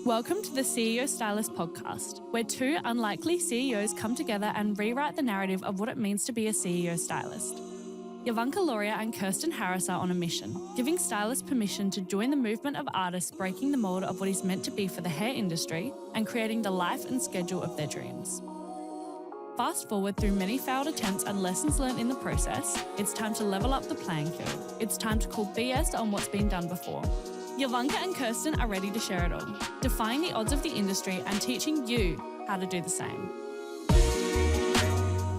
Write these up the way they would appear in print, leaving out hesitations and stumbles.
Welcome to the CEO Stylist podcast, where two unlikely CEOs come together and rewrite the narrative of what it means to be a CEO stylist. Yovanka, Loria and Kirsten Harris are on a mission, giving stylists permission to join the movement of artists breaking the mold of what is meant to be for the hair industry and creating the life and schedule of their dreams. Fast forward through many failed attempts and lessons learned in the process, it's time to level up the playing field. It's time to call BS on what's been done before. Yovanka and Kirsten are ready to share it all, defying the odds of the industry and teaching you how to do the same.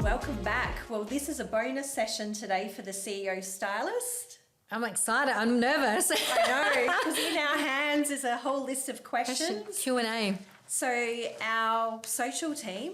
Welcome back. Well, this is a bonus session today for the CEO Stylist. I'm excited. I'm nervous. I know, because in our hands is a whole list of questions. Q&A. So our social team,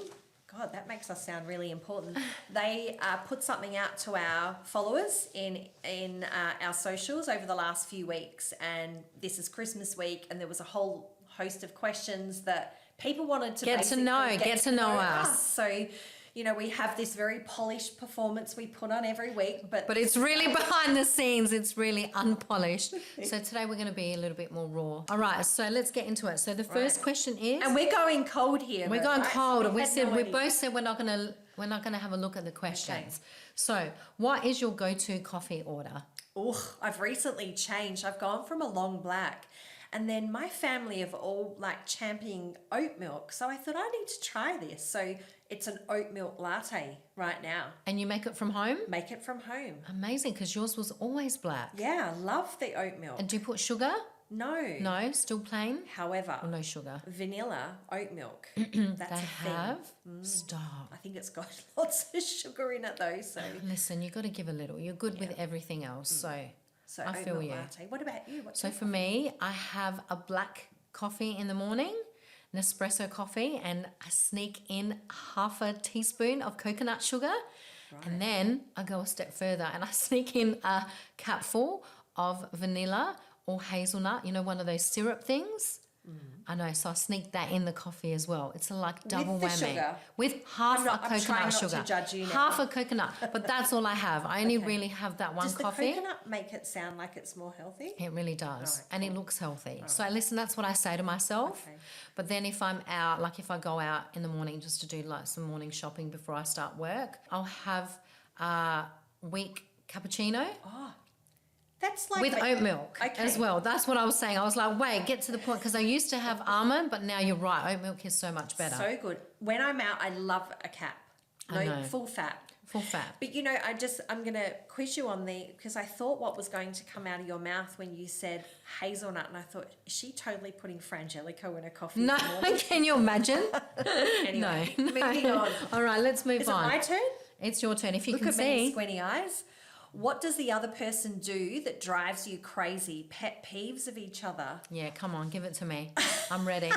God, that makes us sound really important. They put something out to our followers in our socials over the last few weeks, and this is Christmas week, and there was a whole host of questions that people wanted to get to know us. So, you know, we have this very polished performance we put on every week, but it's really behind the scenes. It's really unpolished. So today we're going to be a little bit more raw. All right, so let's get into it. So the first question is, and we're going cold here. We're going cold. So we both said we're not going to have a look at the questions. Okay. So, what is your go-to coffee order? Oh, I've recently changed. I've gone from a long black. And then my family have all championing oat milk. So I thought I need to try this. So it's an oat milk latte right now. And you make it from home? Make it from home. Amazing, because yours was always black. Yeah, I love the oat milk. And do you put sugar? No. No, still plain? However. Or no sugar? Vanilla oat milk. That's they have? Stop. I think it's got lots of sugar in it though. So listen, you've got to give a little. You're good with everything else. So I feel you. Latte. What about you? So for me, I have a black coffee in the morning, Nespresso coffee, and I sneak in half a teaspoon of coconut sugar. Right. And then I go a step further and I sneak in a capful of vanilla or hazelnut, you know, one of those syrup things. I know, so I sneak that in the coffee as well. It's a double with the whammy. Sugar. With half a coconut I'm trying sugar. not to judge you now. Half a coconut, but that's all I have. I only really have that one coffee. Does the coconut make it sound like it's more healthy? It really does, right, and cool. It looks healthy. Right. So listen, that's what I say to myself. Okay. But then if I'm out, like if I go out in the morning just to do some morning shopping before I start work, I'll have a weak cappuccino. Oh. That's like with oat milk as well. That's what I was saying. I was like, wait, get to the point, because I used to have almond, but now you're right. Oat milk is so much better. So good. When I'm out, I love a cap. No, full fat. Full fat. But you know, I'm going to quiz you on because I thought what was going to come out of your mouth when you said hazelnut, and I thought, is she totally putting frangelico in her coffee? No, can you imagine? Anyway, no. Moving on. All right, let's move on. Is it my turn? It's your turn. If you can Look at see. me, squinty eyes. What does the other person do that drives you crazy? Pet peeves of each other? Yeah, come on, give it to me. I'm ready.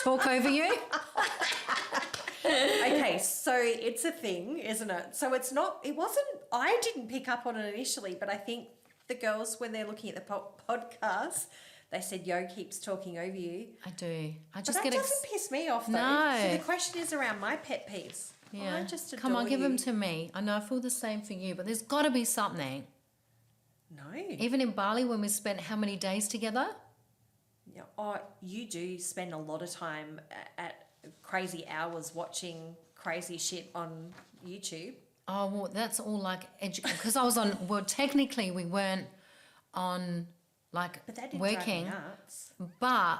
Talk over you. Okay, so it's a thing, isn't it? So I didn't pick up on it initially, but I think the girls, when they're looking at the podcast, they said, Yo keeps talking over you. I do. But that doesn't piss me off, though. No. So the question is around my pet peeves. Yeah. I just adore Come on, give you. them to me. I know I feel the same for you, but there's got to be something. No. Even in Bali, when we spent how many days together? Yeah. Oh, you do spend a lot of time at crazy hours watching crazy shit on YouTube. Oh, well, that's all because I was on, well, technically we weren't on but that didn't working. Drive me nuts. But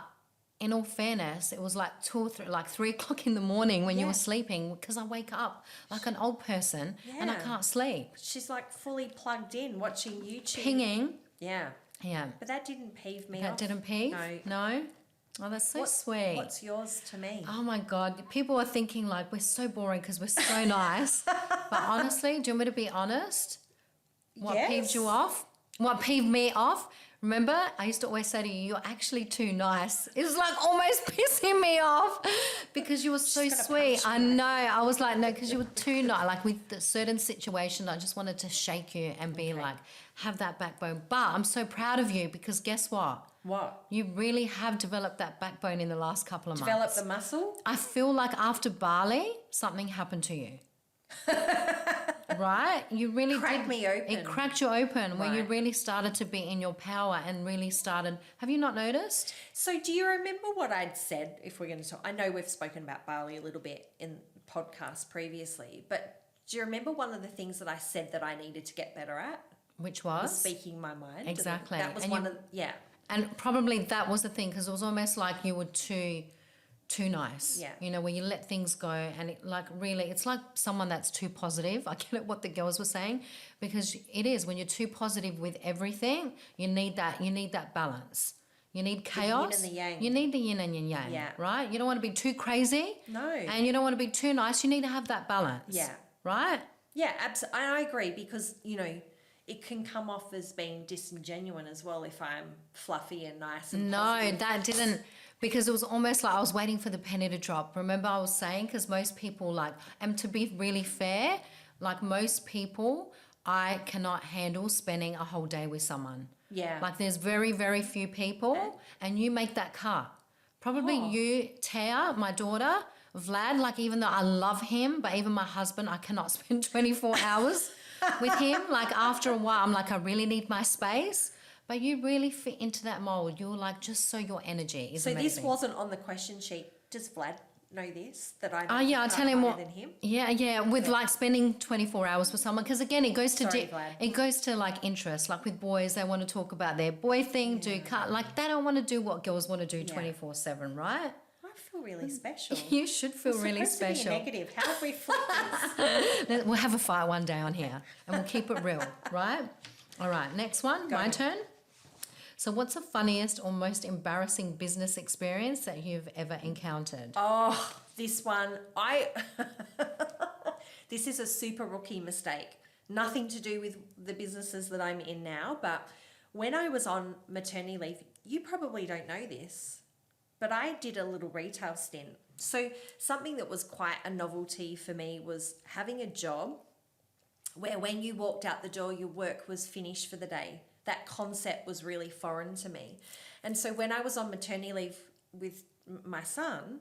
in all fairness, it was 2 or 3, 3 o'clock in the morning when you were sleeping, because I wake up like an old person and I can't sleep. She's fully plugged in watching YouTube. Pinging. Yeah. Yeah. But that didn't peeve me That off. didn't peeve? No? Oh, that's so sweet. What's yours to me? Oh my God. People are thinking we're so boring because we're so nice. But honestly, do you want me to be honest? What peeved you off? What peeved me off? Remember, I used to always say to you, you're actually too nice. It's almost pissing me off because you were so sweet. I know. I was like, no, because you were too nice. With a certain situation, I just wanted to shake you and be have that backbone. But I'm so proud of you because guess what? What? You really have developed that backbone in the last couple of months. Developed the muscle? I feel like after Bali, something happened to you. right? You really Cracked me open. It cracked you open when you Right. really started to be in your power and really started. Have you not noticed? So do you remember what I'd said, if we're going to talk? I know we've spoken about Bali a little bit in podcasts previously, but do you remember one of the things that I said that I needed to get better at? Which Was was? speaking my mind. Exactly. That was And one you- of, yeah. And probably that was the thing, because it was almost like you were too nice. Yeah. You know, where you let things go, and it, like, really, it's like someone that's too positive. I get it, what the girls were saying, because it is, when you're too positive with everything, you need that balance. You need chaos. yin and the yang. You need the yin and the yang, Yeah. right? You don't want to be too crazy. No. And you don't want to be too nice. You need to have that balance. Yeah. Right? Yeah, absolutely. I agree, because, you know, it can come off as being disingenuous as well if I'm fluffy and nice and No, positive. that didn't, because it was almost like I was waiting for the penny to drop. Remember I was saying, because most people, like, and to be really fair, like most people, I cannot handle spending a whole day with someone. Yeah. Like there's very, very few people, and you make that cut. Probably Oh. you, Taya, my daughter, Vlad, like even though I love him, but even my husband, I cannot spend 24 hours with him. Like after a while, I'm like, I really need my space. But you really fit into that mold. You're like, just so your energy is So amazing. this wasn't on the question sheet. Does Vlad know this? That I'm Oh yeah, I tell him higher what. than him? Yeah, with like spending 24 hours with someone, because again, it goes to Sorry, Vlad. it goes to like interest. Like with boys, they want to talk about their boy thing, do cut. Like they don't want to do what girls want to do 24/7, right? I feel really special. You should feel It's really supposed to special. be negative. How have we flipped this? We'll have a fight one day on here, and we'll keep it real, right? All right, next one, my on. turn. So, what's the funniest or most embarrassing business experience that you've ever encountered? Oh, this one, this is a super rookie mistake. Nothing to do with the businesses that I'm in now, but when I was on maternity leave, you probably don't know this, but I did a little retail stint. So something that was quite a novelty for me was having a job where when you walked out the door, your work was finished for the day. That concept was really foreign to me. And so when I was on maternity leave with my son,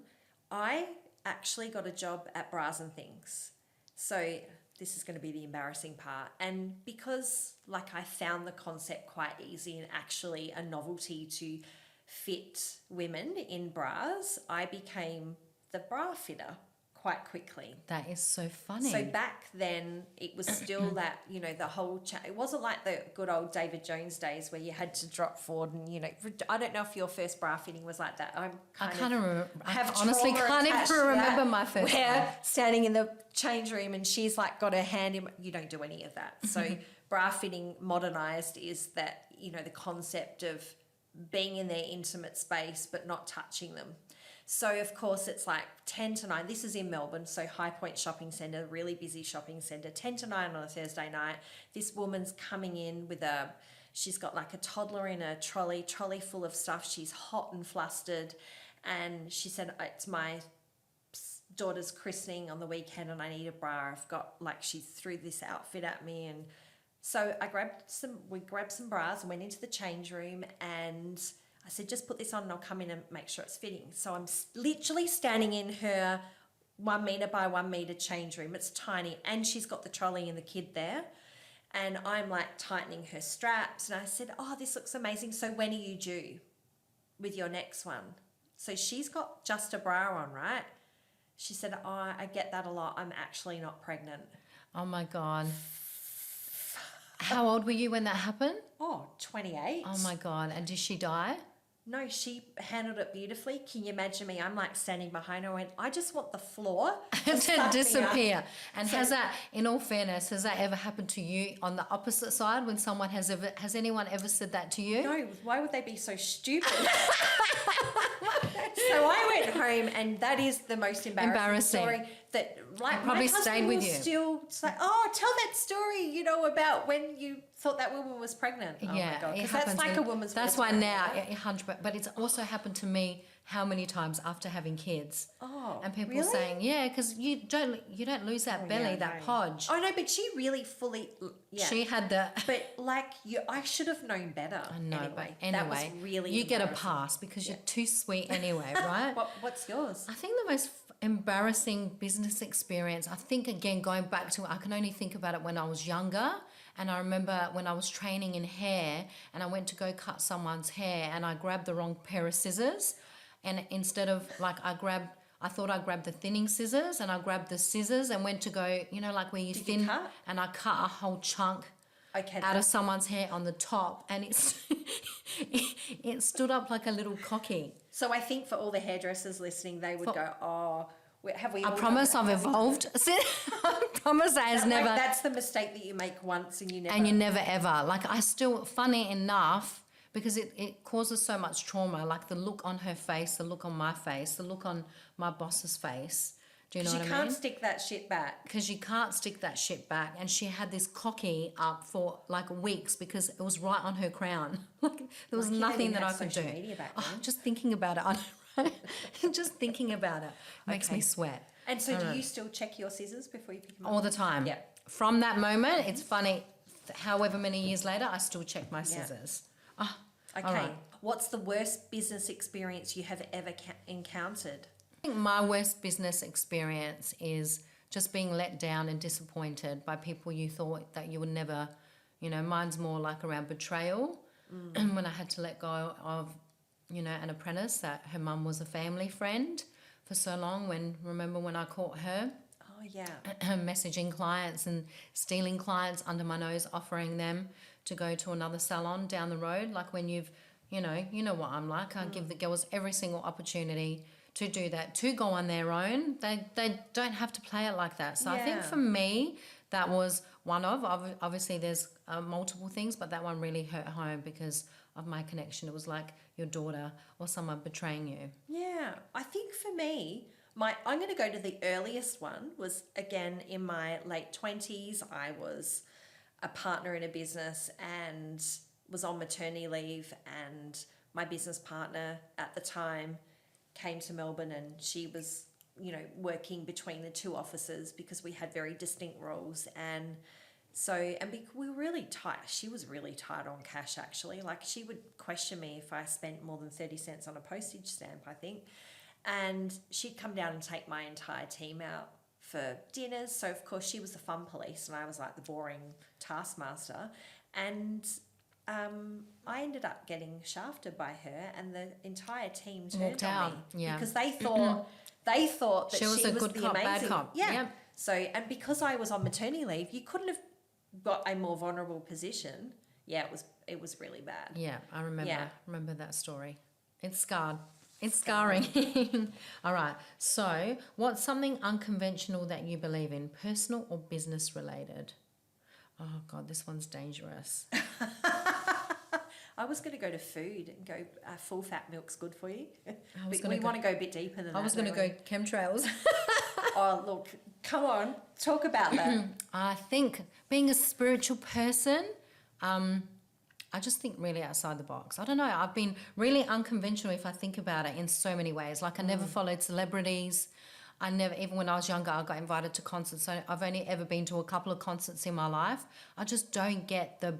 I actually got a job at Bras and Things. So this is going to be the embarrassing part. And because like I found the concept quite easy and actually a novelty to fit women in bras, I became the bra fitter quite quickly. That is so funny. So back then, it was still that, you know, the whole it wasn't like the good old David Jones days where you had to drop forward and, you know, I don't know if your first bra fitting was like that. I honestly can't even remember my first We're one. standing in the change room and she's like got her hand in, you don't do any of that. So bra fitting modernized is that, you know, the concept of being in their intimate space but not touching them. So, of course, it's like 10 to 9. This is in Melbourne, so High Point Shopping Centre, really busy shopping centre. 10 to 9 on a Thursday night. This woman's coming in with she's got like a toddler in a trolley full of stuff. She's hot and flustered. And she said, it's my daughter's christening on the weekend and I need a bra. I've got, like, she threw this outfit at me. And so we grabbed some bras and went into the change room and I said, just put this on and I'll come in and make sure it's fitting. So I'm literally standing in her 1 metre by 1 metre change room. It's tiny. And she's got the trolley and the kid there. And I'm like tightening her straps. And I said, oh, this looks amazing. So when are you due with your next one? So she's got just a bra on, right? She said, oh, I get that a lot. I'm actually not pregnant. Oh my God. How old were you when that happened? Oh, 28. Oh my God. And did she die? No, she handled it beautifully. Can you imagine me? I'm like standing behind her and I just want the floor to disappear. And has that, in all fairness, has that ever happened to you on the opposite side when someone has anyone ever said that to you? No, why would they be so stupid? So I went home and that is the most embarrassing story that, like, probably my husband stayed with will you. still say, oh, tell that story, you know, about when you thought that woman was pregnant. Oh Yeah, my God. it Because that's happens. like a woman's That's worst why nightmare, now, right? 100%. But it's also happened to me how many times after having kids. Oh, And people really? saying, yeah, because you don't lose that belly, yeah, that no. podge. Oh no, but she really fully. Yeah. She had the. But like you, I should have known better. I know, anyway. but That was anyway, really you get a embarrassing. pass because you're too sweet anyway, right? What's yours? I think the most embarrassing business experience, I think, again, going back to, I can only think about it when I was younger. And I remember when I was training in hair and I went to go cut someone's hair and I grabbed the wrong pair of scissors. And instead of like, I thought I grabbed the thinning scissors and I grabbed the scissors and went to go, you know, like where you Did thin, you cut? and I cut a whole chunk Okay. out of someone's hair on the top, and it stood up like a little cocky. So I think for all the hairdressers listening, they would go, "Oh, have we?" I all promise done I've that? evolved. I promise that has never. That's the mistake that you make once and you never. And you never ever. Like, I still, funny enough, because it causes so much trauma, like the look on her face, the look on my face, the look on my boss's face. Do you know what I mean? Because you can't stick that shit back. Because you can't stick that shit back. And she had this cocky up for like weeks because it was right on her crown. Like, there was Like, you don't nothing even that I have could do. social media back Oh, then. just thinking about it, I know, right? Just thinking about it makes me sweat. And so, I do know. you still check your scissors before you pick them up? All the time. Yeah. From that moment, it's funny, however many years later, I still check my scissors. Oh, Okay. all right. What's the worst business experience you have ever encountered? I think my worst business experience is just being let down and disappointed by people you thought that you would never, you know, mine's more like around betrayal. When I had to let go of, you know, an apprentice that her mum was a family friend for so long, remember when I caught her Oh yeah. messaging clients and stealing clients under my nose, offering them to go to another salon down the road. Like when you know what I'm like. I give the girls every single opportunity to do that, to go on their own. They don't have to play it like that. So I think Yeah. for me, that was one of, obviously there's multiple things, but that one really hurt home because of my connection. It was like your daughter or someone betraying you. Yeah. I think for me, I'm going to go to the earliest one. Was again in my late 20s. I was a partner in a business and was on maternity leave, and my business partner at the time came to Melbourne, and she was, you know, working between the two offices because we had very distinct roles. And so, we were really tight. She was really tight on cash, actually. Like, she would question me if I spent more than 30 cents on a postage stamp, I think. And she'd come down and take my entire team out for dinners. So, of course, she was the fun police and I was like the boring taskmaster. And I ended up getting shafted by her, and the entire team turned Walked on out, me yeah. because they thought that She was a good the cop, bad amazing cop. Yeah. Yep. So, and because I was on maternity leave, you couldn't have got a more vulnerable position. Yeah, it was really bad. Yeah, I remember. Yeah. Remember that story. It's scarred. It's scarring. All right. So, what's something unconventional that you believe in, personal or business related? Oh God, this one's dangerous. I was going to go to food and go full fat milk's good for you. was But gonna we want to go a bit deeper than that. I was going to don't go chemtrails. we? Oh, look, come on, talk about that. I think being a spiritual person, I just think really outside the box. I don't know. I've been really unconventional if I think about it in so many ways. Like I never followed celebrities. I never, even when I was younger, I got invited to concerts. So I've only ever been to a couple of concerts in my life. I just don't get the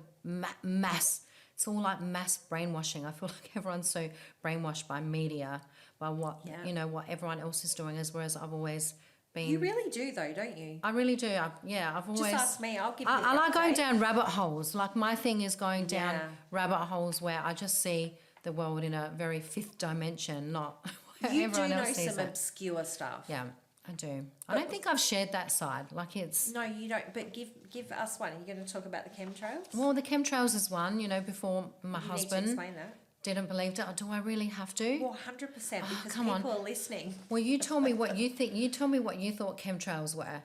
mass. It's all like mass brainwashing. I feel like everyone's so brainwashed by media, by what, Yeah. you know, what everyone else is doing, whereas I've always been. You really do, though, don't you? I really do. I've always. Just ask me. I'll give you. I the like going update. down rabbit holes. Like my thing is going down Yeah. rabbit holes where I just see the world in a very fifth dimension, not where You do everyone know else sees some it. obscure stuff. Yeah, I do. I don't think I've shared that side. Like it's. No, you don't. But give us one. Are you going to talk about the chemtrails? Well, the chemtrails is one. You know, before my you husband need to explain that. didn't believe it. Do I really have to? Well, 100% because come on. people are listening. Well, you tell me what you think. You tell me what you thought chemtrails were,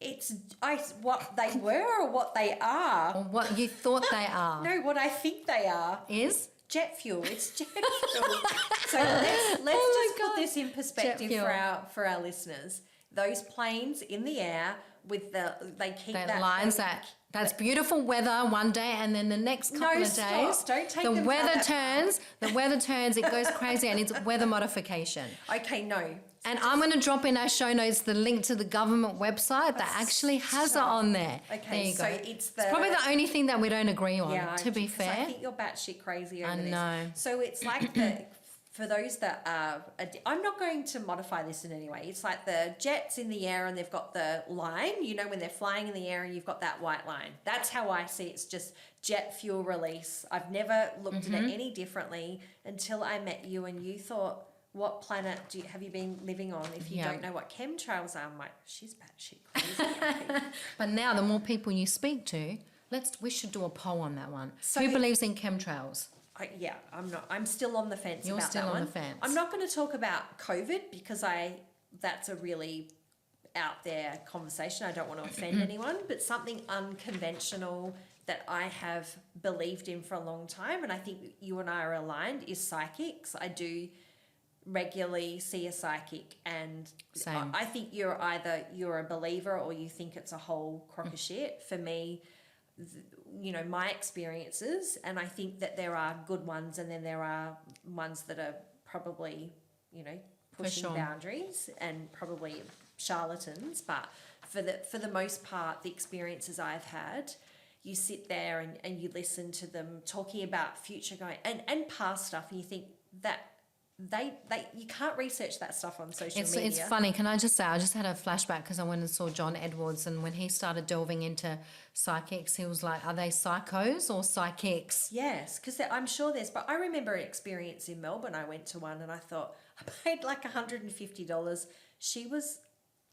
It's what they were or what they are. or what you thought they are. No, what I think they are. Is Jet fuel. It's jet fuel. So let's Oh my just put God. this in perspective Jet fuel. for our listeners. those planes in the air with they keep That lines that's beautiful weather one day, and then the next couple of days, don't take the them weather down that turns. The weather turns. It goes crazy, and it's weather modification. Okay, no. And I'm going to drop in our show notes the link to the government website that actually has it on there. Okay, there you so go. it's probably the only thing that we don't agree on, to be 'cause fair. I think you're batshit crazy over this. know. So it's like for those that are, I'm not going to modify this in any way. It's like the jets in the air and they've got the line, you know, when they're flying in the air and you've got that white line. That's how I see it. It's just jet fuel release. I've never looked at it any differently until I met you and you thought, what planet have you been living on if you don't know what chemtrails are? I'm like, she's batshit crazy. But now the more people you speak to, we should do a poll on that one. So Who believes in chemtrails? I'm still on the fence You're about still that on one. the fence. I'm not going to talk about COVID because that's a really out there conversation. I don't want to offend anyone, but something unconventional that I have believed in for a long time, and I think you and I are aligned, is psychics. I do regularly see a psychic, and Same. I think you're a believer or you think it's a whole crock of shit. For me, you know, my experiences, and I think that there are good ones and then there are ones that are probably, you know, pushing boundaries and probably charlatans. But for the most part, the experiences I've had, you sit there and you listen to them talking about future going and past stuff, and you think that you can't research that stuff on social media. It's funny. Can I just say, I just had a flashback because I went and saw John Edwards, and when he started delving into psychics, he was like, are they psychos or psychics? Yes, because I'm sure but I remember an experience in Melbourne. I went to one and I thought, I paid like $150. She was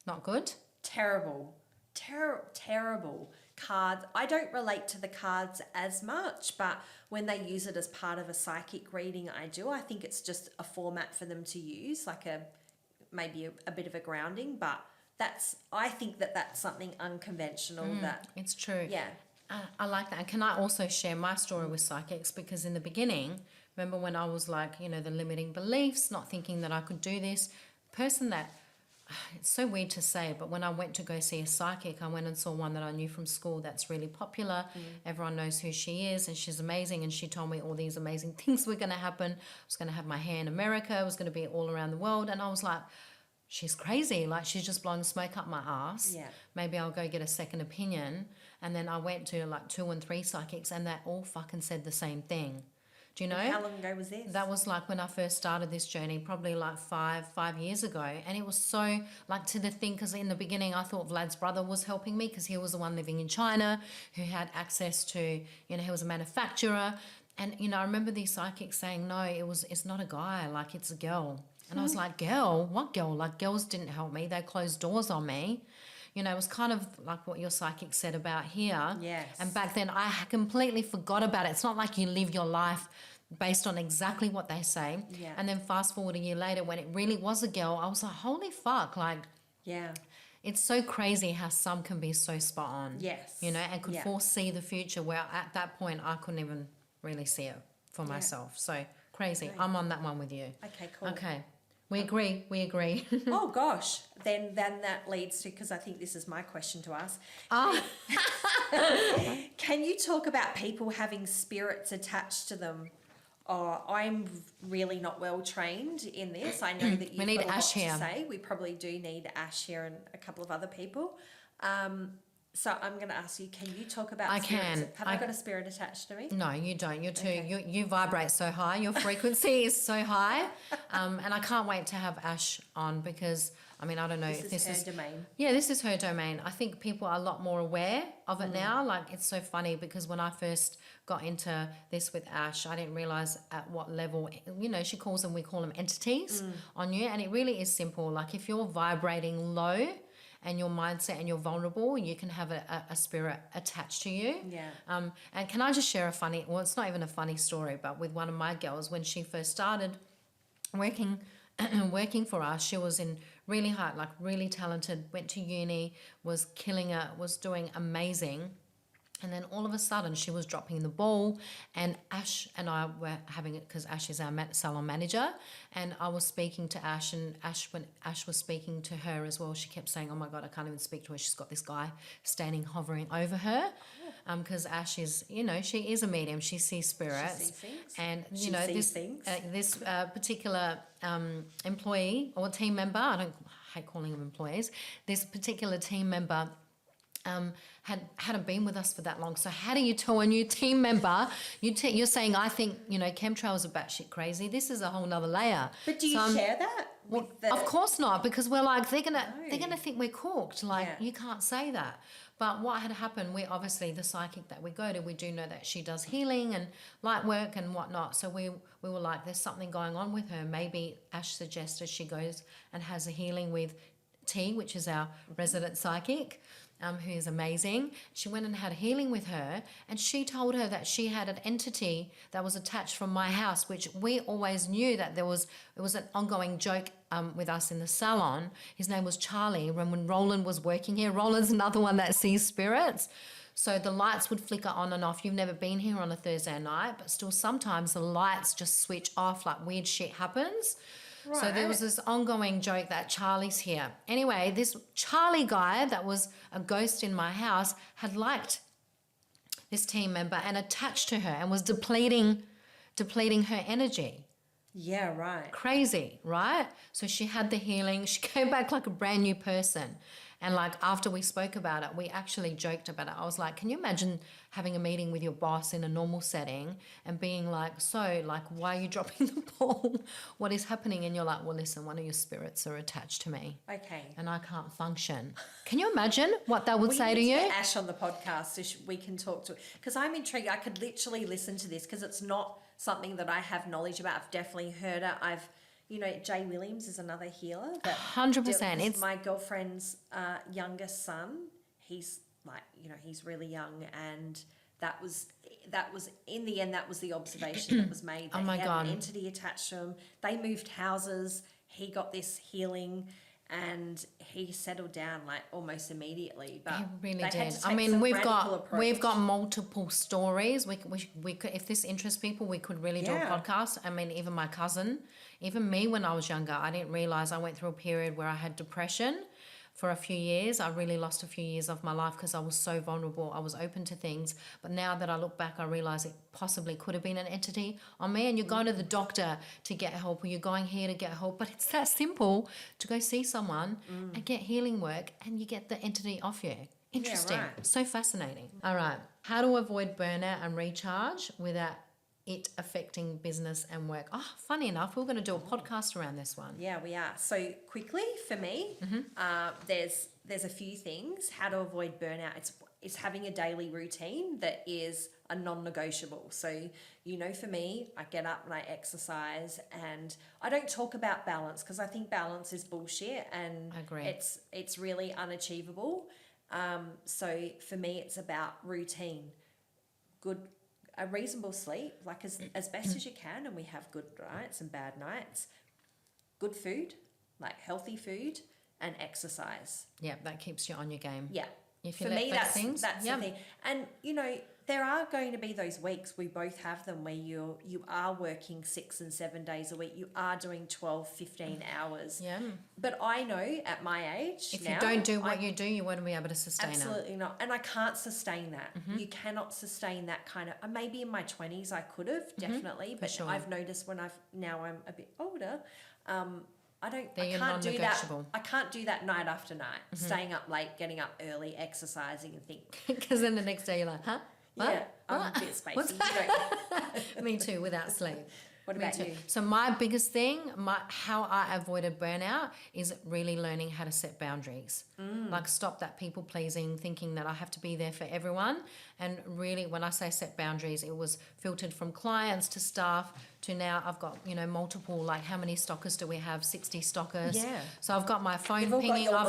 Not good? terrible. Terrible. Cards. I don't relate to the cards as much, but when they use it as part of a psychic reading, I do. I think it's just a format for them to use, like maybe a bit of a grounding, but I think that's something unconventional that... It's true. Yeah. I like that. And can I also share my story with psychics? Because in the beginning, remember when I was like, you know, the limiting beliefs, not thinking that I could do this, person that... It's so weird to say, but when I went to go see a psychic, I went and saw one that I knew from school that's really popular. Everyone knows who she is and she's amazing, and she told me all these amazing things were going to happen. I was going to have my hair in America. I was going to be all around the world. And I was like, she's crazy. Like, she's just blowing smoke up my ass. Yeah. Maybe I'll go get a second opinion. And then I went to like 2 and 3 psychics, and they all fucking said the same thing. Do you know? How long ago was this? That was like when I first started this journey, probably like five years ago. And it was so like to the thing, because in the beginning I thought Vlad's brother was helping me because he was the one living in China who had access to, you know, he was a manufacturer. And, you know, I remember these psychics saying, no, it's not a guy, like it's a girl. And I was like, girl? What girl? Like, girls didn't help me. They closed doors on me. You know, it was kind of like what your psychic said about here. Yes. And back then I completely forgot about it. It's not like you live your life based on exactly what they say. Yeah. And then fast forward a year later when it really was a girl, I was like, holy fuck, like... Yeah. It's so crazy how some can be so spot on. Yes. You know, and could foresee the future where at that point I couldn't even really see it for myself. So crazy. Great. I'm on that one with you. Okay, cool. Okay. We agree. Oh gosh, then that leads to, because I think this is my question to ask. Can you talk about people having spirits attached to them? I'm really not well trained in this. I know that you've need got a lot Ash here. to say. We probably do need Ash here and a couple of other people. So I'm going to ask you, can you talk about spirits? Have I got a spirit attached to me? No, you don't. You're too. Okay. You vibrate so high. Your frequency is so high, and I can't wait to have Ash on because I mean I don't know if this is her domain. Yeah, this is her domain. I think people are a lot more aware of it now. Like it's so funny because when I first got into this with Ash, I didn't realize at what level. You know, she calls them. We call them entities on you, and it really is simple. Like if you're vibrating low and your mindset and you're vulnerable, you can have a spirit attached to you. Yeah. And can I just share it's not even a funny story, but with one of my girls, when she first started working for us, she was in really hard, like really talented, went to uni, was killing it, was doing amazing. And then all of a sudden she was dropping the ball, and Ash and I were having it because Ash is our salon manager, and I was speaking to Ash, and when Ash was speaking to her as well, she kept saying, oh my God, I can't even speak to her. She's got this guy hovering over her, because Ash is, she is a medium. She sees spirits. She sees things. And, This particular employee or team member, I hate calling them employees, this particular team member hadn't been with us for that long. So how do you tell a new team member, you're saying, I think, chemtrails are batshit crazy. This is a whole nother layer. But do you share that? Of course not, because we're like, they're gonna think we're cooked. Like, you can't say that. But what had happened, we obviously, the psychic that we go to, we do know that she does healing and light work and whatnot. So we were like, there's something going on with her. Maybe Ash suggested she goes and has a healing with T, which is our resident psychic, who is amazing. She went and had a healing with her, and she told her that she had an entity that was attached from my house, which we always knew that it was an ongoing joke with us in the salon. His name was Charlie. When Roland was working here, Roland's another one that sees spirits. So the lights would flicker on and off. You've never been here on a Thursday night, but still sometimes the lights just switch off, like weird shit happens. Right. So there was this ongoing joke that Charlie's here. Anyway, this Charlie guy that was a ghost in my house had liked this team member and attached to her and was depleting her energy. Yeah, right. Crazy, right? So she had the healing. She came back like a brand new person. And like after we spoke about it, we actually joked about it. I was like, can you imagine having a meeting with your boss in a normal setting and being like, so like, why are you dropping the ball? What is happening? And you're like, well, listen, one of your spirits are attached to me. Okay. And I can't function. Can you imagine what that would say to you? We need to get Ash on the podcast so we can talk to, because I'm intrigued. I could literally listen to this because it's not something that I have knowledge about. I've definitely heard it. Jay Williams is another healer. 100%. It's my girlfriend's youngest son. He's like, he's really young, and that was in the end, that was the observation that was made. That oh my he had God. an entity attached to him. They moved houses. He got this healing, and he settled down like almost immediately. But he really they did. had to take I mean, some we've radical approach. got multiple stories. We could, if this interests people, we could really do a podcast. I mean, even my cousin, even me when I was younger, I didn't realize I went through a period where I had depression for a few years. I really lost a few years of my life because I was so vulnerable. I was open to things. But now that I look back, I realize it possibly could have been an entity on me. And you're going to the doctor to get help, or you're going here to get help. But it's that simple to go see someone and get healing work, and you get the entity off you. Interesting. Yeah, right. So fascinating. All right. How to avoid burnout and recharge without it affecting business and work. Oh, funny enough, we're going to do a podcast around this one. Yeah, we are. So quickly for me, there's a few things. How to avoid burnout. It's having a daily routine that is a non-negotiable. So, for me, I get up and I exercise, and I don't talk about balance because I think balance is bullshit, and I agree. It's really unachievable. So for me, it's about routine, a reasonable sleep, like as best as you can, and we have good nights and bad nights, good food, like healthy food, and exercise. Yeah, that keeps you on your game. Yeah. If you For me, that's yeah. the thing. And, there are going to be those weeks, we both have them, where you are working 6 and 7 days a week. You are doing 12, 15 hours. Yeah. But I know at my age If now, you don't do what you do, you won't be able to sustain it. Absolutely not. And I can't sustain that. You cannot sustain that kind of, maybe in my 20s I could have, definitely. But sure. I've noticed when I'm a bit older, I can't do that. non-negotiable. I can't do that night after night, staying up late, getting up early, exercising, and think. Because then the next day you're like, huh? What? Yeah, I'm a bit spacey. Me too, without sleep. What about you? So my biggest thing, how I avoided burnout is really learning how to set boundaries. Like stop that people pleasing, thinking that I have to be there for everyone. And really, when I say set boundaries, it was filtered from clients to staff to now I've got, multiple, like how many stockers do we have? 60 stockers. Yeah. So I've got my phone You've all got pinging. your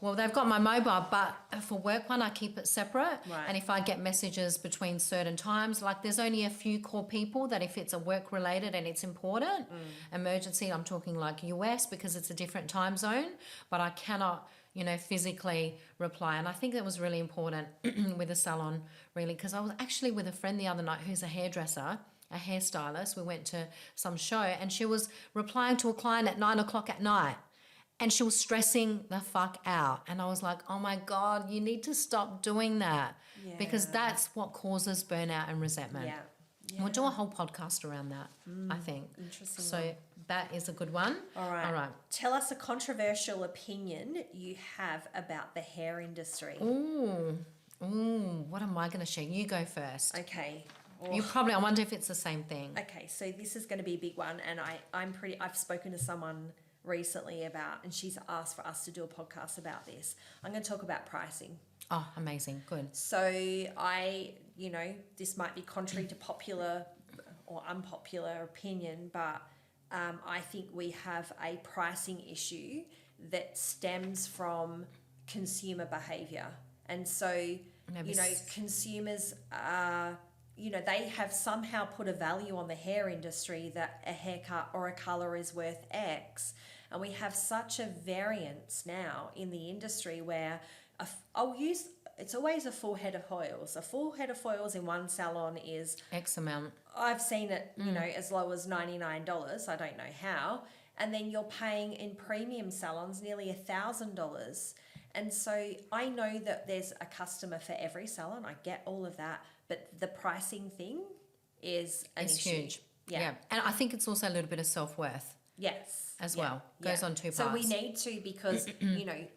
mobile. They've got my mobile, but for work one, I keep it separate. Right. And if I get messages between certain times, like there's only a few core people that if it's a work related and it's important, emergency, I'm talking like US because it's a different time zone, but I cannot, physically reply. And I think that was really important with the salon, really, because I was actually with a friend the other night who's a hairdresser, a hairstylist. We went to some show and she was replying to a client at 9:00 at night and she was stressing the fuck out. And I was like, oh my God, you need to stop doing that because that's what causes burnout and resentment. Yeah. We'll do a whole podcast around that, I think. Interesting. So that is a good one. All right. All right. Tell us a controversial opinion you have about the hair industry. Ooh, what am I going to share? You go first. Okay. I wonder if it's the same thing. Okay, so this is going to be a big one, and I've spoken to someone recently about, and she's asked for us to do a podcast about this. I'm going to talk about pricing. Oh, amazing. Good. So this might be contrary to popular or unpopular opinion, but I think we have a pricing issue that stems from consumer behavior. And so, consumers are, they have somehow put a value on the hair industry that a haircut or a colour is worth X. And we have such a variance now in the industry where it's always a full head of foils. A full head of foils in one salon is X amount. I've seen it, as low as $99. I don't know how. And then you're paying in premium salons nearly $1,000. And so I know that there's a customer for every salon. I get all of that. But the pricing thing is an issue. Huge. Yeah. And I think it's also a little bit of self-worth. Yes. As well. Goes on two parts. So we need to, because,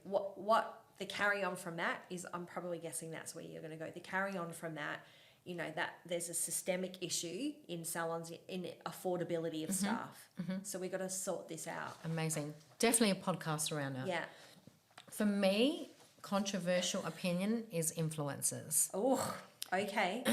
what the carry on from that is, I'm probably guessing that's where you're going to go. The carry on from that, that there's a systemic issue in salons in affordability of staff. So we got to sort this out. Amazing. Definitely a podcast around it. Yeah. For me, controversial opinion is influencers. Oh, okay.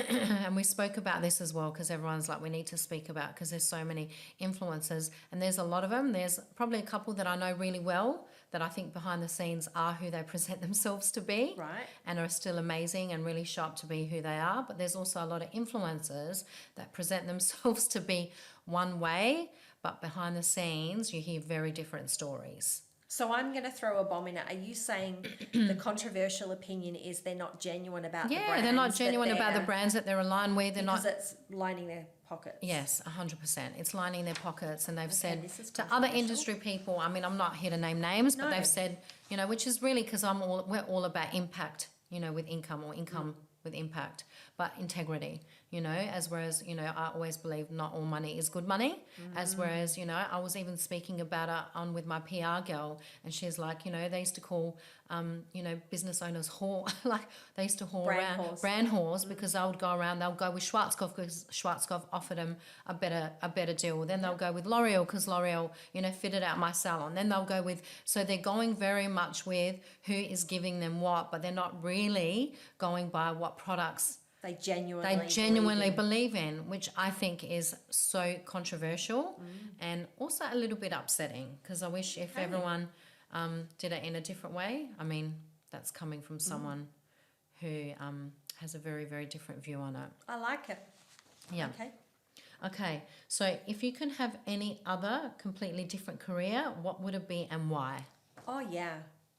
And we spoke about this as well because everyone's like, we need to speak about, because there's so many influencers and there's a lot of them. There's probably a couple that I know really well that I think behind the scenes are who they present themselves to be. Right. And are still amazing and really sharp to be who they are. But there's also a lot of influencers that present themselves to be one way, but behind the scenes you hear very different stories. So I'm going to throw a bomb in it. Are you saying the controversial opinion is they're not genuine about the brands? Yeah, they're not genuine about the brands that they're aligned with. Because it's lining their pockets. Yes, 100%. It's lining their pockets, and they've said this is to other industry people, I mean, I'm not here to name names, but they've said, which is really because we're all about impact, with income or income with impact, but integrity, as whereas, I always believe not all money is good money, as whereas, I was even speaking about it on with my PR girl, and she's like, they used to call, business owners whore, like they used to whore around brand whores because they would go around, they'll go with Schwarzkopf because Schwarzkopf offered them a better deal. Then they'll go with L'Oreal because L'Oreal, fitted out my salon. Then they'll go with, so they're going very much with who is giving them what, but they're not really going by what products they genuinely believe in, which I think is so controversial and also a little bit upsetting because I wish if everyone did it in a different way. I mean, that's coming from someone who has a very, very different view on it. I like it. Yeah. Okay. So if you can have any other completely different career, what would it be and why? Oh, yeah.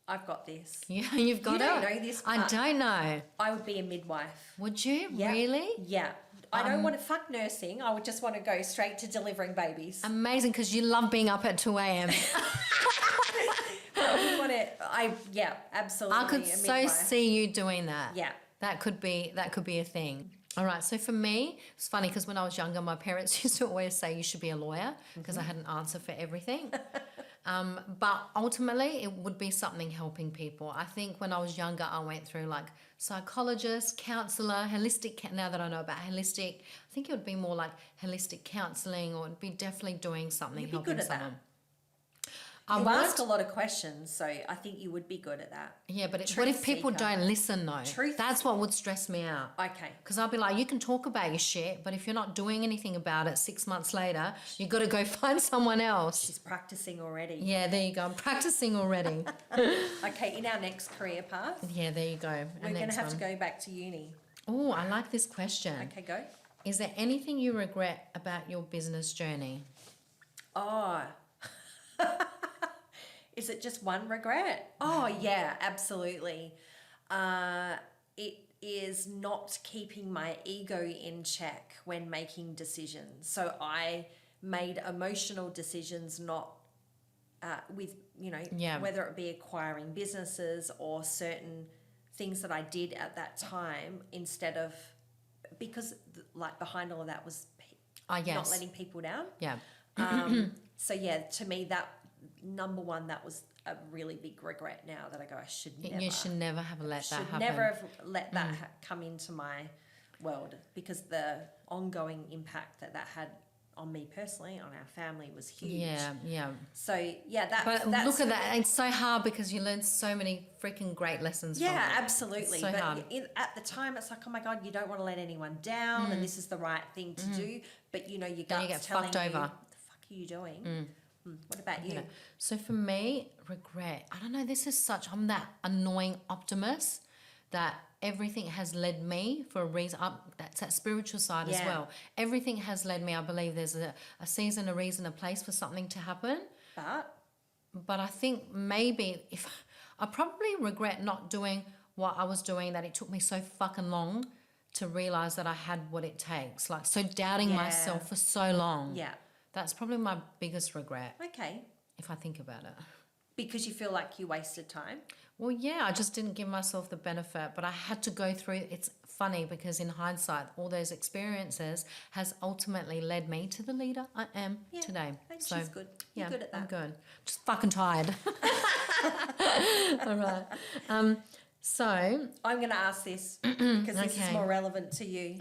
I've got this. Yeah, you've got it. You don't know this part. I don't know. I would be a midwife. Would you? Yeah. Really? Yeah. I don't want to fuck nursing. I would just want to go straight to delivering babies. Amazing, because you love being up at 2 a.m. Absolutely. I could so see you doing that. Yeah. That could be a thing. All right, so for me, it's funny because when I was younger, my parents used to always say you should be a lawyer because I had an answer for everything. But ultimately, it would be something helping people. I think when I was younger, I went through like psychologist, counsellor, holistic. Now that I know about holistic, I think it would be more like holistic counselling, or it'd be definitely doing something, You'd be helping good at someone. that. You ask a lot of questions, so I think you would be good at that. Yeah, but what Truth if people seeker. don't listen though? Truth- That's what would stress me out. Okay. Because I'll be like, you can talk about your shit, but if you're not doing anything about it 6 months later, you got to go find someone else. She's practicing already. Yeah, there you go. I'm practicing already. Okay, in our next career path, Yeah, there you go. we're going to have to go back to uni. Oh, I like this question. Okay, go. Is there anything you regret about your business journey? Oh. Is it just one regret? Oh, yeah, absolutely. It is not keeping my ego in check when making decisions. So I made emotional decisions, not with, Yeah. whether it be acquiring businesses or certain things that I did at that time instead of, because like behind all of that was Yes. not letting people down. Yeah. So yeah, to me that number one, that was a really big regret now that I go, I should never. You should never have let that should happen. never have let that come into my world, because the ongoing impact that had on me personally, on our family, was huge. Yeah. So yeah, But that's look at that. It's so hard because you learn so many freaking great lessons from it. Yeah, absolutely. So but hard. At the time, it's like, oh my God, you don't want to let anyone down, and this is the right thing to do. But your Then gut's you get telling fucked you, over. what the fuck are you doing? What about you? So for me, regret. I don't know. I'm that annoying optimist that everything has led me for a reason. That's that spiritual side as Yeah. well. Everything has led me. I believe there's a season, a reason, a place for something to happen. But I think maybe I probably regret not doing what I was doing, that it took me so fucking long to realize that I had what it takes. Like, so doubting Yeah. myself for so long. Yeah. That's probably my biggest regret Okay. if I think about it. Because you feel like you wasted time. Well, yeah, I just didn't give myself the benefit, but I had to go through. It's funny because in hindsight, all those experiences has ultimately led me to the leader I am Yeah, today. and So she's good. You're good at that. I'm good. Just fucking tired. All right. So I'm going to ask this because this is Okay. more relevant to you.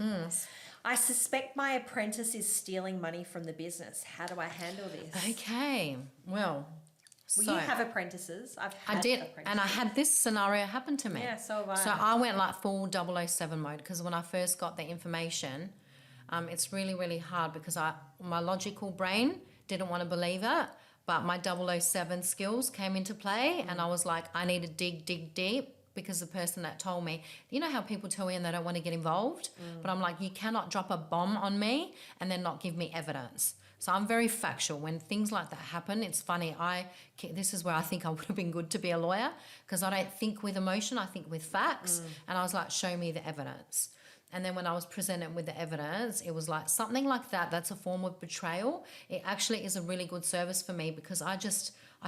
I suspect my apprentice is stealing money from the business. How do I handle this? okay, well, Well, so you have apprentices. I've had I did, apprentices. and I had this scenario happen to me. Yeah, so have I. So I went like full 007 mode because when I first got the information, it's really, really hard because my logical brain didn't want to believe it, but my 007 skills came into play, and I was like, I need to dig deep, because the person that told me, you know how people tell you and they don't want to get involved? But I'm like, you cannot drop a bomb on me and then not give me evidence. So I'm very factual. When things like that happen, it's funny. This is where I think I would have been good to be a lawyer, because I don't think with emotion, I think with facts. And I was like, show me the evidence. And then when I was presented with the evidence, it was like something like that. That's a form of betrayal. It actually is a really good service for me because I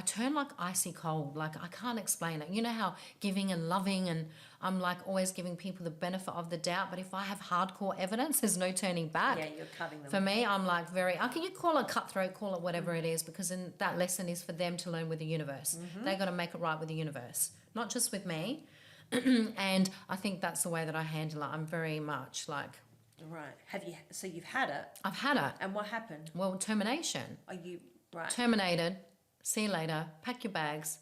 turn like icy cold. Like I can't explain it. You know how giving and loving, and I'm like always giving people the benefit of the doubt. But if I have hardcore evidence, there's no turning back. Yeah, you're cutting them. For me, I'm like can you call it cutthroat, call it whatever it is, because in that lesson is for them to learn with the universe. They got to make it right with the universe, not just with me. And I think that's the way that I handle it. I'm very much like, Right. So you've had it. I've had it. And what happened? Well, termination. Are you right? Terminated. See you later. Pack your bags.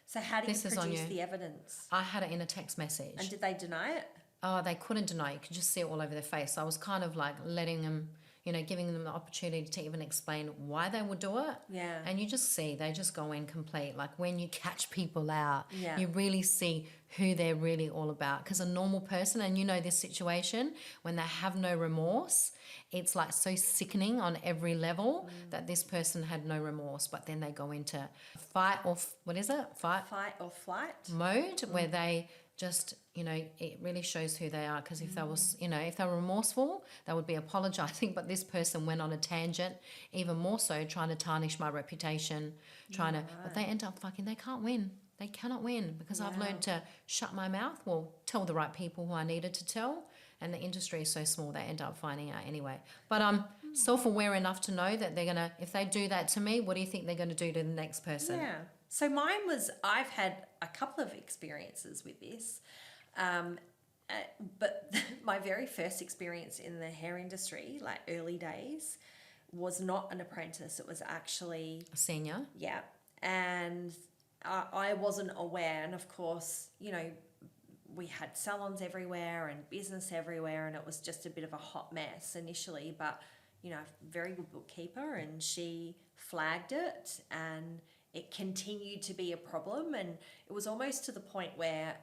So how do you This is on produce you. the evidence? I had it in a text message. And did they deny it? Oh, they couldn't deny it. You could just see it all over their face. So I was kind of like letting them, giving them the opportunity to even explain why they would do it. Yeah. And you just see, they just go in complete. Like when you catch people out, Yeah. you really see who they're really all about. Because a normal person, and this situation, when they have no remorse, it's like so sickening on every level that this person had no remorse. But then they go into fight or fight or flight? mode where they just, it really shows who they are. Because if they was, if they were remorseful, they would be apologizing. But this person went on a tangent, even more so, trying to tarnish my reputation, but they end up they can't win. They cannot win because I've learned to shut my mouth. Well, tell the right people who I needed to tell. And the industry is so small, they end up finding out anyway. But I'm self-aware enough to know that they're going to, if they do that to me, what do you think they're going to do to the next person? Yeah. So mine was, I've had a couple of experiences with this. But my very first experience in the hair industry, like early days, was not an apprentice. It was actually A senior? Yeah. and I wasn't aware. And of course, we had salons everywhere and business everywhere, and it was just a bit of a hot mess initially. But very good bookkeeper, and she flagged it, and it continued to be a problem. And it was almost to the point where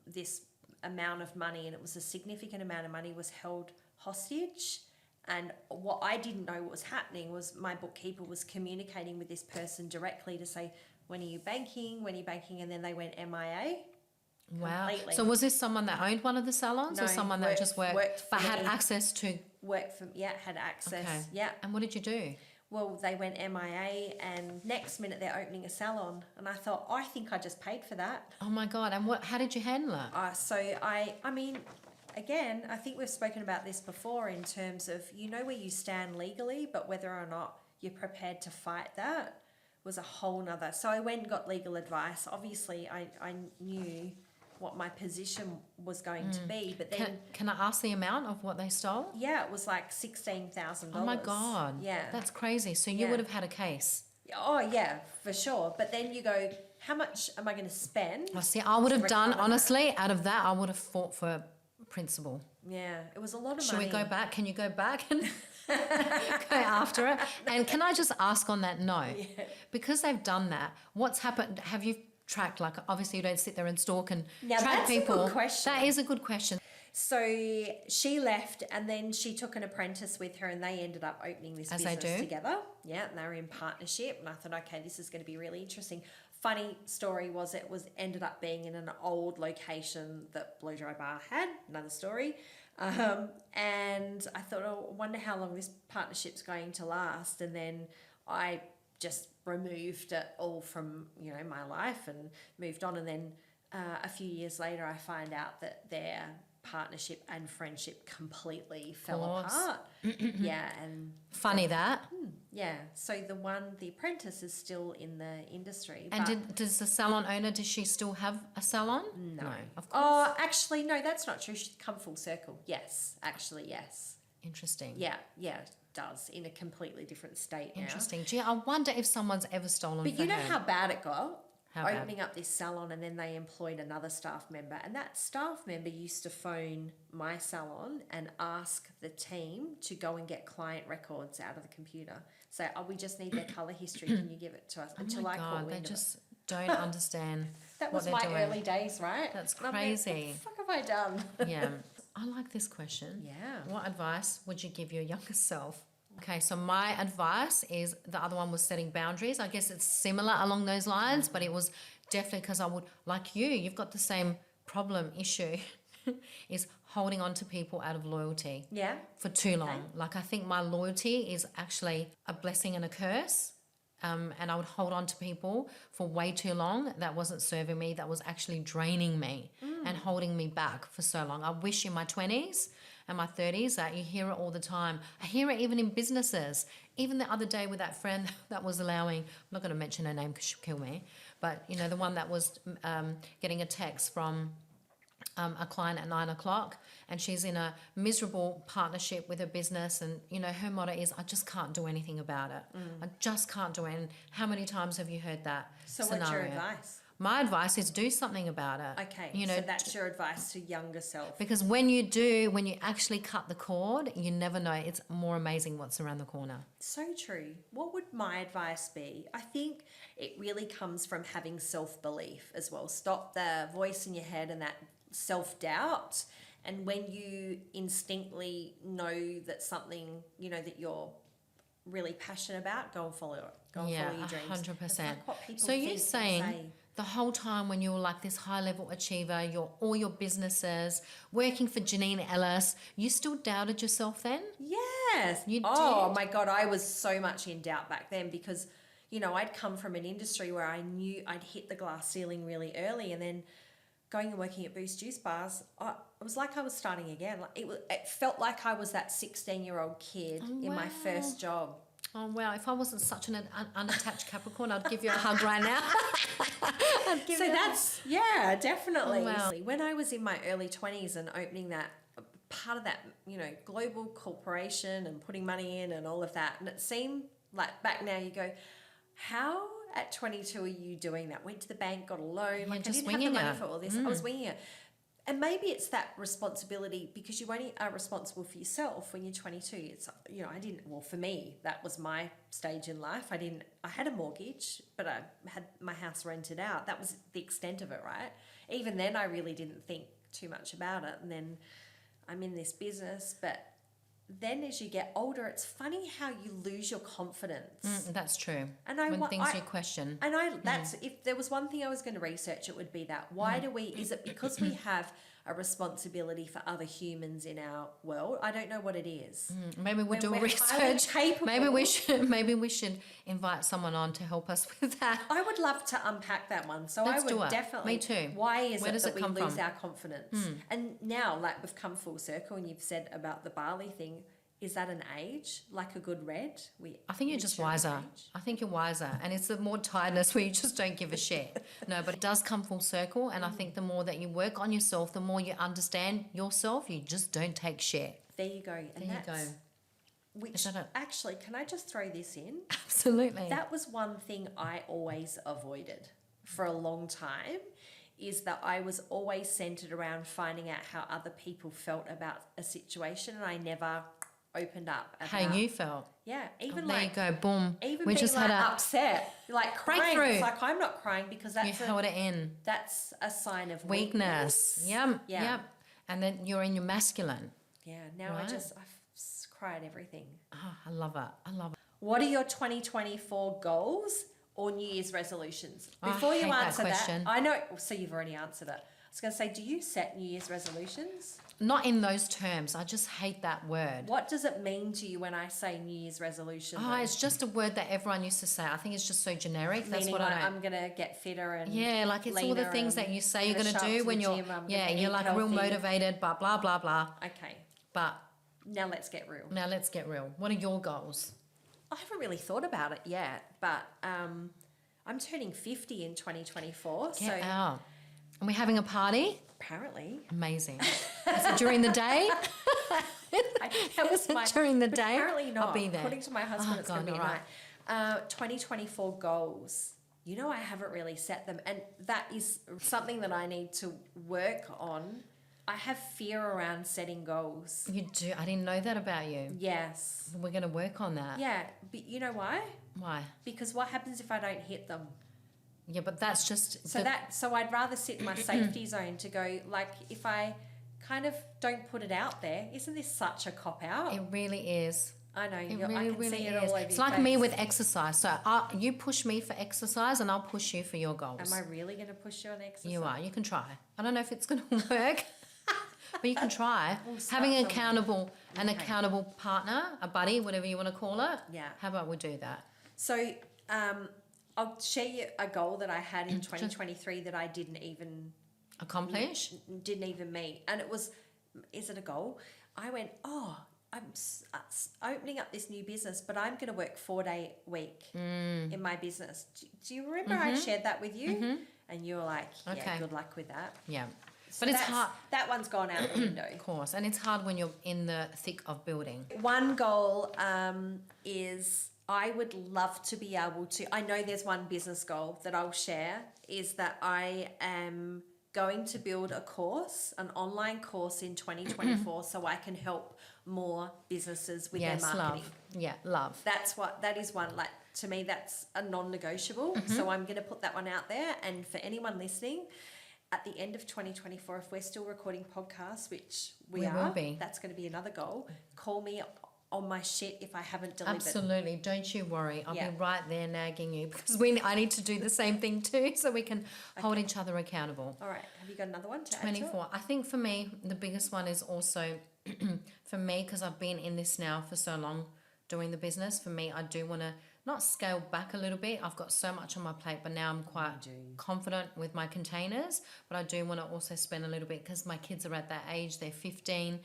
this amount of money, and it was a significant amount of money, was held hostage. And what I didn't know what was happening was my bookkeeper was communicating with this person directly to say, when are you banking? When are you banking? And then they went MIA. Wow. Completely. So was this someone that owned one of the salons, or someone that just worked but had access to? Had access. Okay. Yeah. And what did you do? Well, they went MIA, and next minute they're opening a salon, and I thought, I think I just paid for that. Oh my God! And how did you handle it? So I mean, again, I think we've spoken about this before in terms of where you stand legally, but whether or not you're prepared to fight that was a whole nother. So I went and got legal advice. Obviously, I knew what my position was going to be, but then can I ask the amount of what they stole? Yeah, it was like $16,000. Oh my God! Yeah, that's crazy. So you would have had a case. Oh yeah, for sure. But then you go, how much am I going to spend? I see. I would have done, honestly, out of that, I would have fought for principle. Yeah, it was a lot of Should money. we go back? Can you go back and go after it? And can I just ask on that note, because they've done that, what's happened? Have you tracked, like, obviously you don't sit there and stalk and track people. That's a good question. That is a good question. So she left, and then she took an apprentice with her, and they ended up opening this business together. Yeah, and they were in partnership, and I thought, okay, this is going to be really interesting. Funny story was it ended up being in an old location that Blow Dry Bar had, another story. And I thought, I wonder how long this partnership's going to last. And then I just removed it all from, my life and moved on. And then a few years later, I find out that their partnership and friendship completely fell apart. Yeah. And funny that. Yeah. So the apprentice is still in the industry. And does the salon owner, does she still have a salon? No. Of course. Oh, actually, no, that's not true. She's come full circle. Yes. Actually, yes. Interesting. Yeah. It does, in a completely different state now. Interesting. Gee, I wonder if someone's ever stolen But for you know her. how bad it got? How bad? Opening up this salon, and then they employed another staff member, and that staff member used to phone my salon and ask the team to go and get client records out of the computer. Say, we just need their colour history. Can you give it to us? Oh my God, they just don't understand. That what was my doing. early days, right? That's And I'm like, crazy. what the fuck have I done? Yeah. I like this question. Yeah. What advice would you give your younger self? Okay, so my advice is, the other one was setting boundaries. I guess it's similar along those lines, but it was definitely because I would, like you've got the same issue, is holding on to people out of loyalty. Yeah. For too long. Like, I think my loyalty is actually a blessing and a curse. And I would hold on to people for way too long. That wasn't serving me. That was actually draining me and holding me back for so long. I wish in my 20s and my 30s that you hear it all the time. I hear it even in businesses. Even the other day with that friend that was allowing, I'm not going to mention her name because she'll kill me, but, the one that was getting a text from a client at 9 o'clock, and she's in a miserable partnership with her business, and her motto is, I just can't do anything about it. I just can't do it. And how many times have you heard that scenario? What's your advice? My advice is do something about it. Okay, so that's your advice to younger self. Because when you actually cut the cord, you never know. It's more amazing what's around the corner. So true. What would my advice be? I think it really comes from having self-belief as well. Stop the voice in your head and that self-doubt. And when you instinctively know that something, that you're really passionate about, go and follow it. Go and follow your dreams. 100%. So you're saying the whole time when you were like this high-level achiever, all your businesses, working for Janine Ellis, you still doubted yourself then? Yes. You did? My God, I was so much in doubt back then because, I'd come from an industry where I knew I'd hit the glass ceiling really early, and then going and working at Boost Juice Bars, it was like I was starting again. Like it felt like I was that 16-year-old kid in my first job. Oh, wow. If I wasn't such an unattached Capricorn, I'd give you a hug right now. Definitely. Oh, wow. When I was in my early 20s and opening that, part of that, global corporation and putting money in and all of that, and it seemed like back now you go, how at 22 are you doing that? Went to the bank, got a loan. Like, I just didn't have the winging money it. for all this. I was winging it. And maybe it's that responsibility, because you only are responsible for yourself when you're 22. It's, you know, for me, that was my stage in life. I had a mortgage, but I had my house rented out. That was the extent of it, right? Even then, I really didn't think too much about it. And then I'm in this business, but then as you get older, it's funny how you lose your confidence. That's true. And you question. And that's, if there was one thing I was going to research, it would be that. Why is it because we have a responsibility for other humans in our world? I don't know what it is. Maybe we'll do We're research. highly capable. Maybe we should invite someone on to help us with that. I would love to unpack that one. So Let's I do would it. definitely. Me too. Why is Where it does that it come we lose from? our confidence? And now, like, we've come full circle, and you've said about the barley thing. Is that an age, like a good red? I think you're just wiser. I think you're wiser. And it's the more tiredness where you just don't give a shit. No, but it does come full circle. And I think the more that you work on yourself, the more you understand yourself, you just don't take shit. There you go. And there you go. Which, actually, can I just throw this in? Absolutely. That was one thing I always avoided for a long time, is that I was always centered around finding out how other people felt about a situation, and I never opened up about how you felt. Yeah, even there like you go, boom. even we being just like had a upset, like crying. breakthrough. It's like, I'm not crying because You held it in. That's a sign of Weakness. Yep. Yeah. Yep. And then you're in your masculine. Yeah. Now Right. I've cried everything. Oh, I love it. I love it. What are your 2024 goals or New Year's resolutions? I Before you hate that answer that, question. I know. So you've already answered it. I was going to say, do you set New Year's resolutions? Not in those terms. I just hate that word. What does it mean to you when I say New Year's resolution? Oh, it's just a word that everyone used to say. I think it's just so generic. That's Meaning what like, I don't. I'm going to get fitter and Yeah, like it's all the leaner things that and you say you're gonna going to show up do to when the you're, gym, I'm yeah, gonna you're eat like real healthy. motivated, but blah, blah, blah. Okay. But Now let's get real. now let's get real. What are your goals? I haven't really thought about it yet, but I'm turning 50 in 2024. Get so out. And we're having a party? apparently, Amazing. Is it during the day? that was my During the but day? Apparently not. I'll be there. According to my husband, Oh, it's going to God, be all night. 2024 goals. You know, I haven't really set them, and that is something that I need to work on. I have fear around setting goals. You do? I didn't know that about you. Yes. We're going to work on that. Yeah, but you know why? Why? Because what happens if I don't hit them? Yeah, but that's just... So I'd rather sit in my safety zone to go, like, if I kind of don't put it out there, isn't this such a cop-out? It really is. I know, It I really, can really see it is. all over It's your like me face. with exercise. So you push me for exercise and I'll push you for your goals. Am I really going to push you on exercise? You are. You can try. I don't know if it's going to work, but you can try. We'll start Having somewhere. an accountable partner, a buddy, whatever you want to call it. Yeah. How about we do that? So I'll share you a goal that I had in 2023 that I didn't even meet. And it was, is it a goal? I went, I'm opening up this new business, but I'm going to work 4-day week in my business. Do you remember I shared that with you? And you were like, yeah, Okay. good luck with that. Yeah. So But it's hard. That one's gone out the window. Of course. And it's hard when you're in the thick of building. One goal is I would love to be able to, I know there's one business goal that I'll share, is that I am going to build a course, an online course in 2024 so I can help more businesses with their marketing. Love. Yeah, love. That is one, like, to me, that's a non-negotiable. So I'm going to put that one out there. And for anyone listening, at the end of 2024, if we're still recording podcasts, which we are, will be. that's going to be another goal. Call me on my shit if I haven't delivered. Absolutely. Don't you worry. I'll Yeah. be right there nagging you because I need to do the same thing too so we can hold each other accountable. All right. Have you got another one to add to it? 24. I think for me, the biggest one is also for me, because I've been in this now for so long doing the business. For me, I do want to not scale back a little bit. I've got so much on my plate, but now I'm quite confident with my containers. But I do want to also spend a little bit because my kids are at that age. They're 15.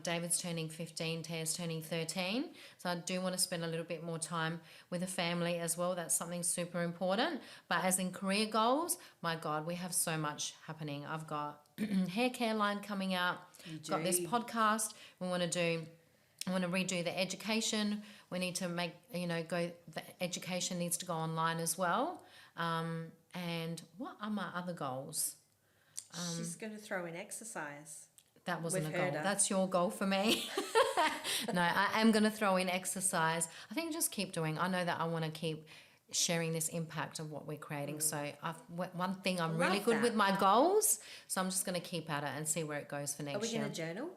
David's turning 15, Taya's turning 13. So I do want to spend a little bit more time with the family as well. That's something super important. But as in career goals, my God, we have so much happening. I've got hair care line coming out. Got this podcast. We want to do I want to redo the education. We need to make, the education needs to go online as well. And what are my other goals? She's going to throw in exercise. That wasn't We've a goal. heard her. That's your goal for me. No, I am going to throw in exercise. I think just keep doing. I know that I want to keep sharing this impact of what we're creating. So one thing I'm really good with my goals. So I'm just going to keep at it and see where it goes for next year. Are we going to journal?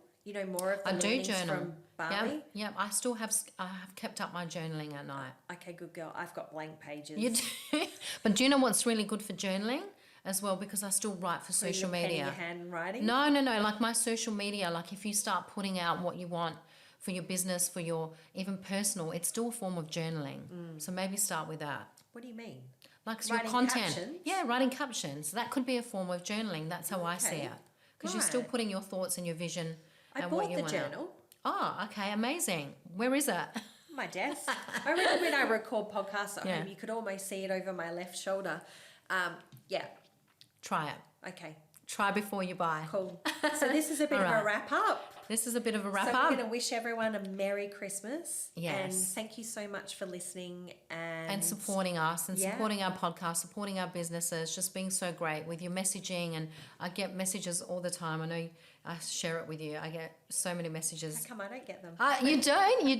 More of the I do learnings journal. from Bali? Yeah. I have kept up my journaling at night. Okay, good girl. I've got blank pages. You do. But do you know what's really good for journaling as well? Because I still write for social Putting media. your handwriting? No. Like my social media, like if you start putting out what you want for your business, for your even personal, it's still a form of journaling. So maybe start with that. What do you mean? Like your Writing content. captions? Yeah, writing captions. That could be a form of journaling. That's how I see Okay. it. Because you're still Right. putting your thoughts and your vision I and what bought you the want. journal. Oh, okay, amazing. Where is it? My desk. I reckon when I record podcasts at Yeah. home, you could almost see it over my left shoulder. Yeah. Try it. Okay. Try before you buy. Cool. So this is a bit All of right. a wrap up. This is a bit of a wrap So up. we're going to wish everyone a Merry Christmas. Yes. And thank you so much for listening And supporting us and Yeah. supporting our podcast, supporting our businesses, just being so great with your messaging. And I get messages all the time. I know I share it with you. I get so many messages. How come I don't get them? You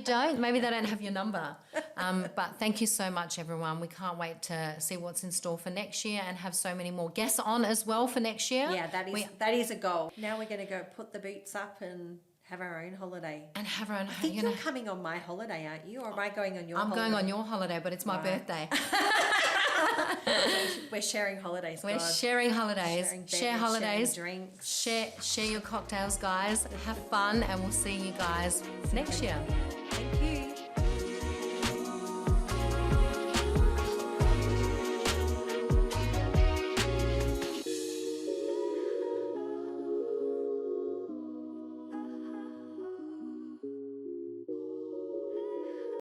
don't. Maybe they don't have your number. But thank you so much, everyone. We can't wait to see what's in store for next year and have so many more guests on as well for next year. Yeah, that is a goal. Now we're going to go put the boots up and have our own holiday. And have our own. I think you're coming on my holiday, aren't you? Or am I going on your I'm holiday? going on your holiday, but it's my Right. birthday. We're sharing holidays, We're God. sharing holidays. Sharing Share beverage, holidays. sharing drinks. Share your cocktails, guys. Have fun, and we'll see you guys next year.